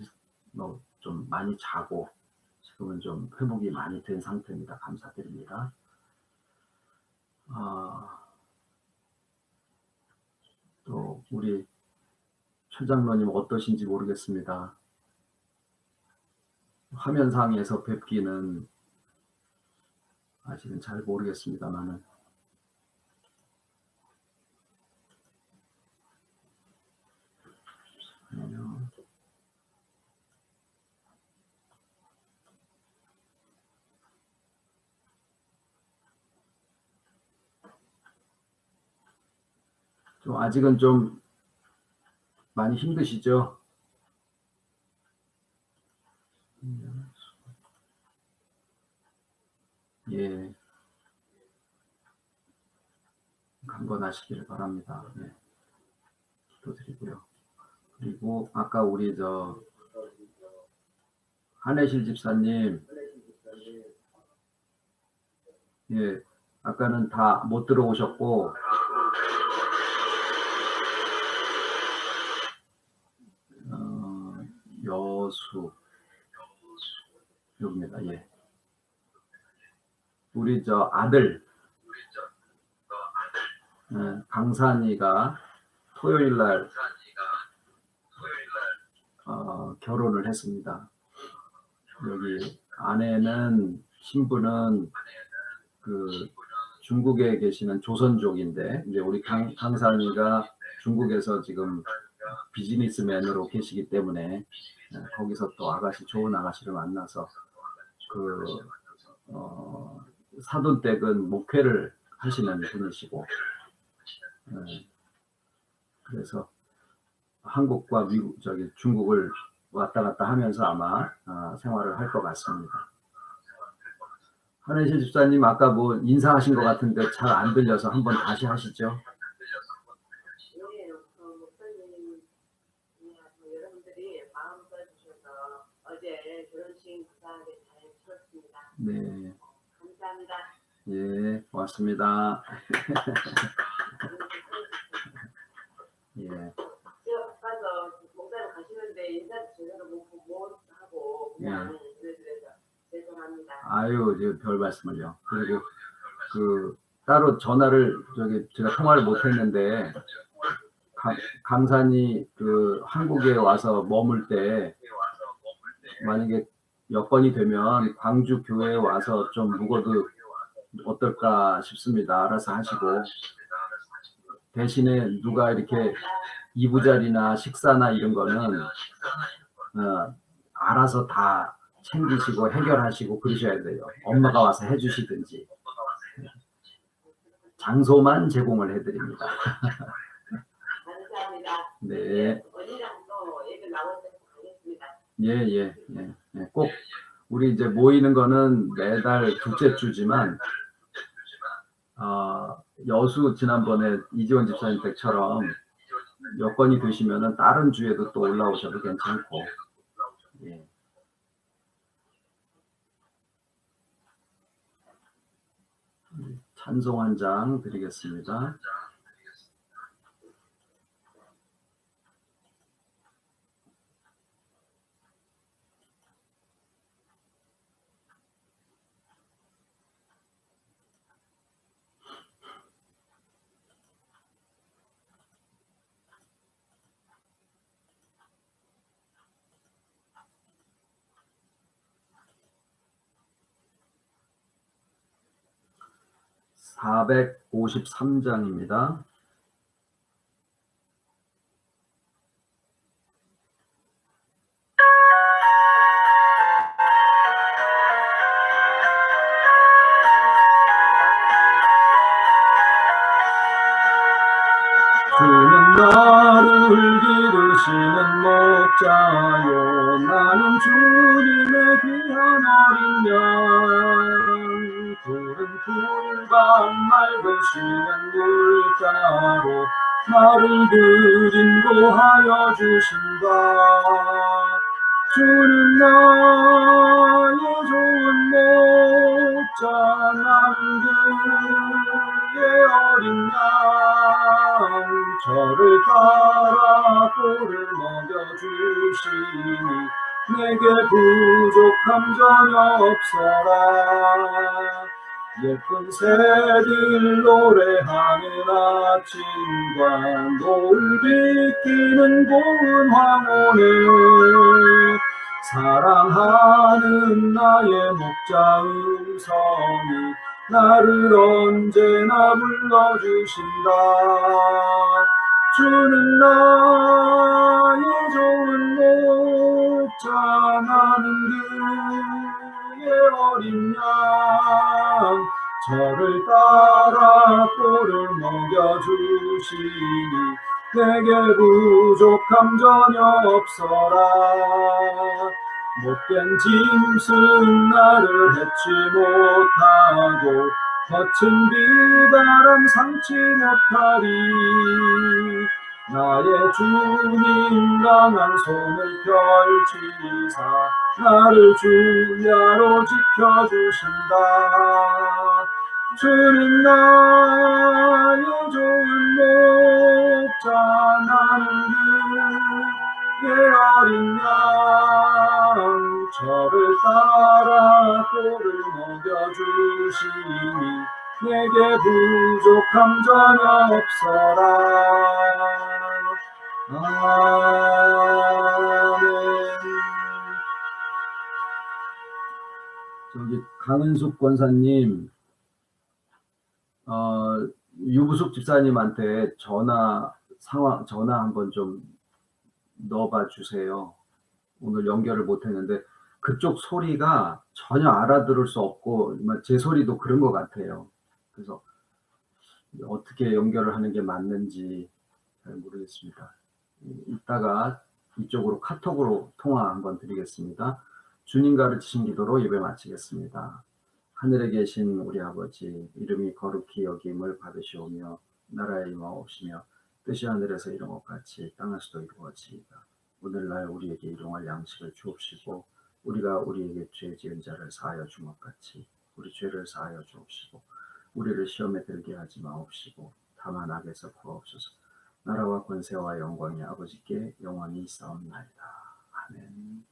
좀 많이 자고 지금은 좀 회복이 많이 된 상태입니다. 감사드립니다. 또 우리 최 장로님 어떠신지 모르겠습니다. 화면상에서 뵙기는 아직은 잘 모르겠습니다만은 좀 아직은 좀 많이 힘드시죠? 예, 강건하시기를 바랍니다. 네, 기도드리고요. 그리고 아까 우리 한혜실 집사님, 예, 아까는 다 못 들어오셨고 여수 여기입니다. 예, 우리 아들 강산이가 토요일 날 결혼을 했습니다. 여기 아내는 신부는 그 중국에 계시는 조선족인데 이제 우리 강산이가 중국에서 지금 비즈니스맨으로 계시기 때문에 거기서 또 좋은 아가씨를 만나서 그 사돈댁은 목회를 하시는 분이시고 그래서 한국과 미국 중국을 왔다 갔다 하면서 아마 생활을 할 것 같습니다. 한혜실 집사님 아까 인사하신 것 같은데 잘 안 들려서 한번 다시 하시죠. 여러분들이 마음 써주셔서 어제 결혼식 무사하게 잘 치렀습니다. 네. 감사합니다. 예, 고맙습니다. 예. 가서 목사님 가시는데 인사도 제대로 못 하고 그냥 그래서 죄송합니다. 아유, 별 말씀을요. 그리고 따로 전화를 제가 통화를 못 했는데 강산이 한국에 와서 머물 때 만약에 여건이 되면 광주 교회에 와서 좀 묵어도 어떨까 싶습니다. 알아서 하시고 대신에 누가 이렇게 이부자리나 식사나 이런 거는 알아서 다 챙기시고 해결하시고 그러셔야 돼요. 엄마가 와서 해주시든지 장소만 제공을 해드립니다. 감사합니다. 네. 언니랑 또 얘기 나눠서 가겠습니다. 예. 꼭 우리 이제 모이는 거는 매달 둘째 주지만 여수 지난번에 이지원 집사님 댁처럼 여건이 되시면은 다른 주에도 또 올라오셔도 괜찮고. 예. 감사합니다. 언니랑 또 얘기 나눠서 가겠습니다. 네. 네. 언니랑 또 얘기 나눠서 가겠습니다. 네. 감사합니다. 예. 언니랑 또 얘기 나눠서 가겠습니다. 네. 감사합니다. 예. 언니랑 또 얘기 나눠서 가겠습니다. 네. 감사합니다. 예. 찬송 한 장 드리겠습니다. (453장입니다) 주는 나를 기르시는 목자요, 나는 주님의 귀한 어린 양. 푸른 풀과 맑으시는 물가로 나를 들인도하여 주신다. 주는 나의 좋은 목자, 나는 그의 어린 양. 저를 따라 꼴을 먹여주시니 내게 부족함 전혀 없어라. 예쁜 새들 노래하는 아침과 노을 비끼는 고운 황혼을 사랑하는 나의 목자 음성이 나를 언제나 불러주신다. 주는 나의 좋은 목자, 나는 그의 어린 양. 저를 따라 꼴을 먹여주시니 내게 부족함 전혀 없어라. 못된 짐승 나를 해치 못하고 거친 비바람 상치 못하리. 나의 주님 강한 손을 펼치사 나를 주야로 지켜주신다. 주는 나의 좋은 목자, 나는 그의 어린 양. 저를 따라 꼴을 먹여주시니 내게 부족함 전혀 없어라. 아멘. 저기 강은숙 권사님, 유부숙 집사님한테 전화 한번 좀 넣어봐 주세요. 오늘 연결을 못했는데 그쪽 소리가 전혀 알아들을 수 없고 제 소리도 그런 것 같아요. 그래서 어떻게 연결을 하는 게 맞는지 잘 모르겠습니다. 이따가 이쪽으로 카톡으로 통화 한번 드리겠습니다. 주님 가르치신 기도로 예배 마치겠습니다. 하늘에 계신 우리 아버지, 이름이 거룩히 여김을 받으시오며 나라의 임하옵시며 뜻이 하늘에서 이룬 것 같이 땅에서도 이루어지이다. 오늘날 우리에게 일용할 양식을 주옵시고 우리가 우리에게 죄 지은 자를 사하여 준 것 같이 우리 죄를 사하여 주옵시고 우리를 시험에 들게 하지 마옵시고 다만 악에서 구하옵소서. 나라와 권세와 영광이 아버지께 영원히 있사옵나이다. 아멘.